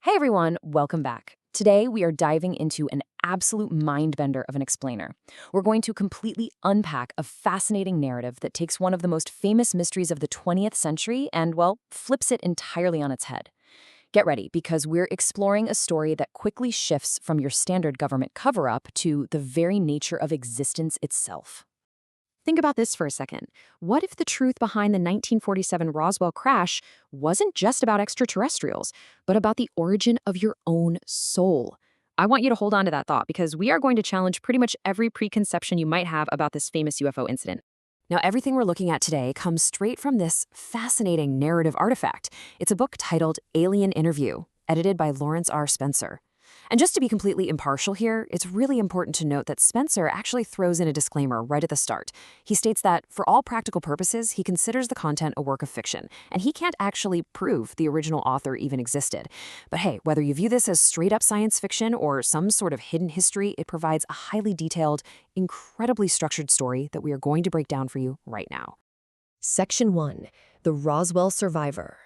Hey everyone, welcome back. Today we are diving into an absolute mind-bender of an explainer. We're going to completely unpack a fascinating narrative that takes one of the most famous mysteries of the 20th century and, well, flips it entirely on its head. Get ready, because we're exploring a story that quickly shifts from your standard government cover-up to the very nature of existence itself. Think about this for a second. What if the truth behind the 1947 Roswell crash wasn't just about extraterrestrials, but about the origin of your own soul? I want you to hold on to that thought, because we are going to challenge pretty much every preconception you might have about this famous UFO incident. Now, everything we're looking at today comes straight from this fascinating narrative artifact. It's a book titled Alien Interview, edited by Lawrence R. Spencer. And just to be completely impartial here, it's really important to note that Spencer actually throws in a disclaimer right at the start. He states that, for all practical purposes, he considers the content a work of fiction, and he can't actually prove the original author even existed. But hey, whether you view this as straight-up science fiction or some sort of hidden history, it provides a highly detailed, incredibly structured story that we are going to break down for you right now. Section 1. The Roswell Survivor.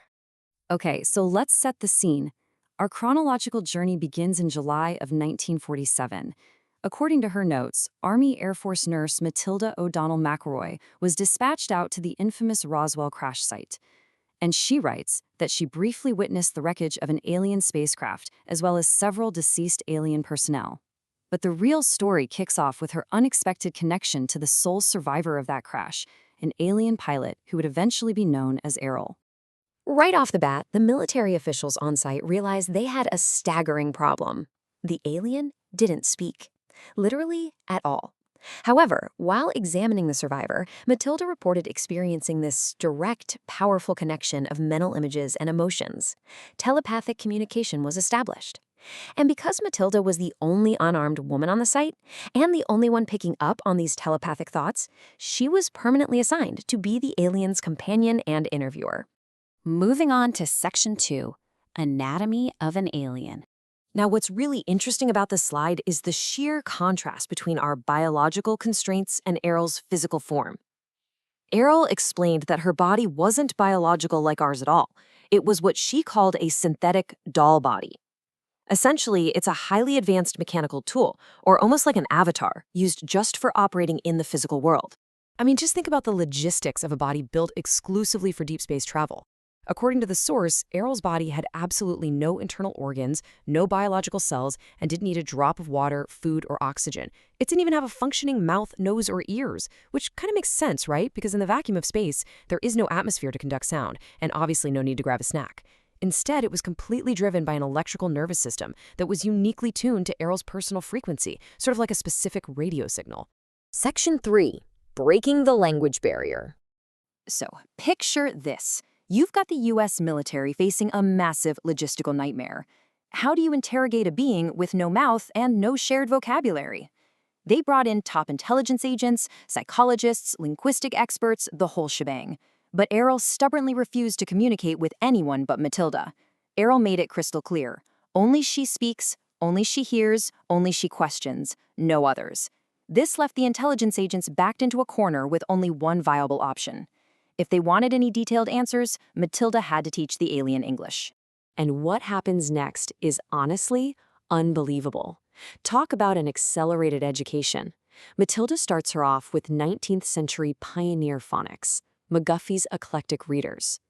Okay, so let's set the scene. Our chronological journey begins in July of 1947. According to her notes, Army Air Force nurse Matilda MacElroy was dispatched out to the infamous Roswell crash site. And she writes that she briefly witnessed the wreckage of an alien spacecraft, as well as several deceased alien personnel. But the real story kicks off with her unexpected connection to the sole survivor of that crash, an alien pilot who would eventually be known as Airl. Right off the bat, the military officials on site realized they had a staggering problem. The alien didn't speak. Literally at all. However, while examining the survivor, Matilda reported experiencing this direct, powerful connection of mental images and emotions. Telepathic communication was established. And because Matilda was the only unarmed woman on the site, and the only one picking up on these telepathic thoughts, she was permanently assigned to be the alien's companion and interviewer. Moving on to Section 2, Anatomy of an Alien. Now, what's really interesting about this slide is the sheer contrast between our biological constraints and Airl's physical form. Airl explained that her body wasn't biological like ours at all. It was what she called a synthetic doll body. Essentially, it's a highly advanced mechanical tool, or almost like an avatar, used just for operating in the physical world. I mean, just think about the logistics of a body built exclusively for deep space travel. According to the source, Airl's body had absolutely no internal organs, no biological cells, and didn't need a drop of water, food, or oxygen. It didn't even have a functioning mouth, nose, or ears, which kind of makes sense, right? Because in the vacuum of space, there is no atmosphere to conduct sound, and obviously no need to grab a snack. Instead, it was completely driven by an electrical nervous system that was uniquely tuned to Airl's personal frequency, sort of like a specific radio signal. Section 3. Breaking the language barrier. So, picture this. You've got the US military facing a massive logistical nightmare. How do you interrogate a being with no mouth and no shared vocabulary? They brought in top intelligence agents, psychologists, linguistic experts, the whole shebang. But Airl stubbornly refused to communicate with anyone but Matilda. Airl made it crystal clear. Only she speaks, only she hears, only she questions, no others. This left the intelligence agents backed into a corner with only one viable option. If they wanted any detailed answers, Matilda had to teach the alien English. And what happens next is honestly unbelievable. Talk about an accelerated education. Matilda starts her off with 19th century pioneer phonics, McGuffey's eclectic readers.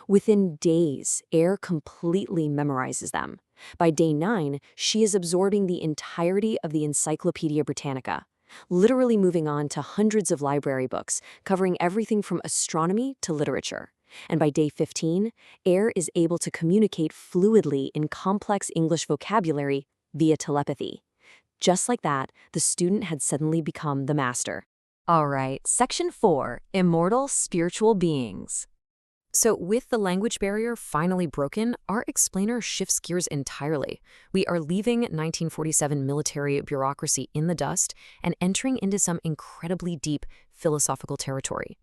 Within days, Air completely memorizes them. By day 9, she is absorbing the entirety of the Encyclopedia Britannica, literally moving on to hundreds of library books, covering everything from astronomy to literature. And by day 15, Air is able to communicate fluidly in complex English vocabulary via telepathy. Just like that, the student had suddenly become the master. All right, Section 4, Immortal Spiritual Beings. So with the language barrier finally broken, our explainer shifts gears entirely. We are leaving 1947 military bureaucracy in the dust and entering into some incredibly deep philosophical territory.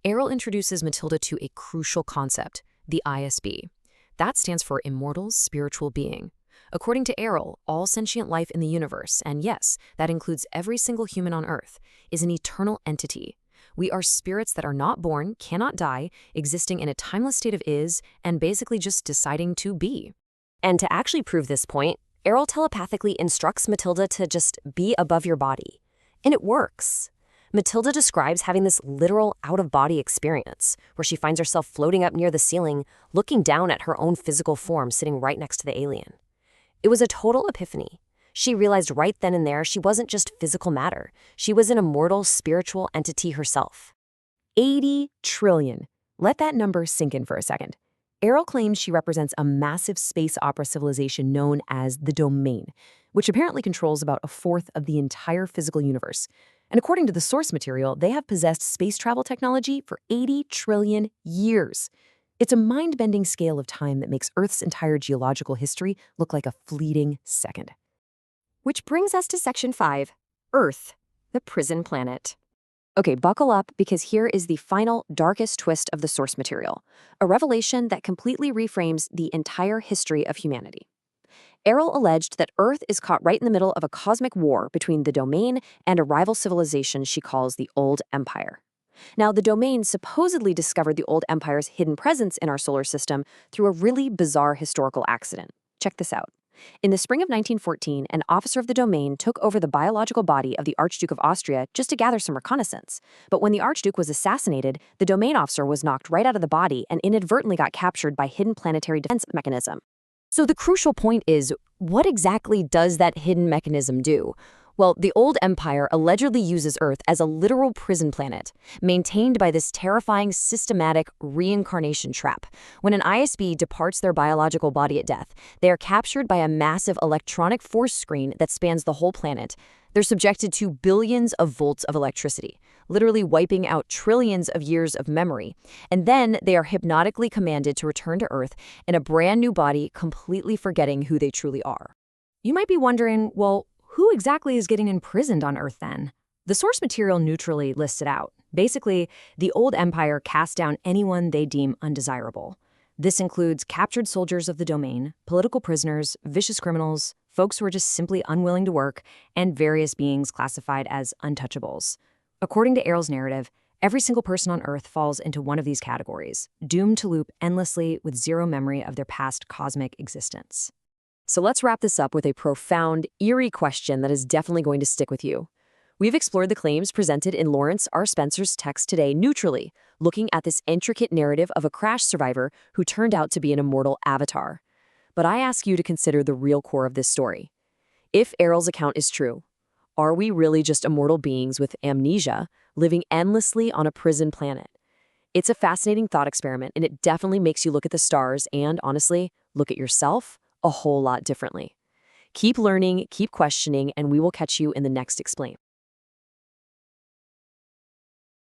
Airl introduces Matilda to a crucial concept, the IS-B. That stands for Immortal Spiritual Being. According to Airl, all sentient life in the universe, and yes, that includes every single human on Earth, is an eternal entity. We are spirits that are not born, cannot die, existing in a timeless state of is, and basically just deciding to be. And to actually prove this point, Airl telepathically instructs Matilda to just be above your body. And it works. Matilda describes having this literal out-of-body experience, where she finds herself floating up near the ceiling, looking down at her own physical form sitting right next to the alien. It was a total epiphany. She realized right then and there she wasn't just physical matter. She was an immortal spiritual entity herself. 80 trillion. Let that number sink in for a second. Airl claims she represents a massive space opera civilization known as the Domain, which apparently controls about a fourth of the entire physical universe. And according to the source material, they have possessed space travel technology for 80 trillion years. It's a mind-bending scale of time that makes Earth's entire geological history look like a fleeting second. Which brings us to Section 5, Earth, the prison planet. Okay, buckle up because here is the final, darkest twist of the source material, a revelation that completely reframes the entire history of humanity. Airl alleged that Earth is caught right in the middle of a cosmic war between the Domain and a rival civilization she calls the Old Empire. Now, the Domain supposedly discovered the Old Empire's hidden presence in our solar system through a really bizarre historical accident. Check this out. In the spring of 1914, an officer of the Domain took over the biological body of the Archduke of Austria just to gather some reconnaissance. But when the Archduke was assassinated, the Domain officer was knocked right out of the body and inadvertently got captured by hidden planetary defense mechanism. So the crucial point is, what exactly does that hidden mechanism do? Well, the Old Empire allegedly uses Earth as a literal prison planet, maintained by this terrifying systematic reincarnation trap. When an IS-B departs their biological body at death, they are captured by a massive electronic force screen that spans the whole planet. They're subjected to billions of volts of electricity, literally wiping out trillions of years of memory. And then they are hypnotically commanded to return to Earth in a brand new body, completely forgetting who they truly are. You might be wondering, well, who exactly is getting imprisoned on Earth then? The source material neutrally lists it out. Basically, the Old Empire casts down anyone they deem undesirable. This includes captured soldiers of the Domain, political prisoners, vicious criminals, folks who are just simply unwilling to work, and various beings classified as untouchables. According to Airl's narrative, every single person on Earth falls into one of these categories, doomed to loop endlessly with zero memory of their past cosmic existence. So let's wrap this up with a profound, eerie question that is definitely going to stick with you. We've explored the claims presented in Lawrence R. Spencer's text today neutrally, looking at this intricate narrative of a crash survivor who turned out to be an immortal avatar. But I ask you to consider the real core of this story. If Airl's account is true, are we really just immortal beings with amnesia, living endlessly on a prison planet? It's a fascinating thought experiment, and it definitely makes you look at the stars and, honestly, look at yourself a whole lot differently. Keep learning, keep questioning, and we will catch you in the next Explain.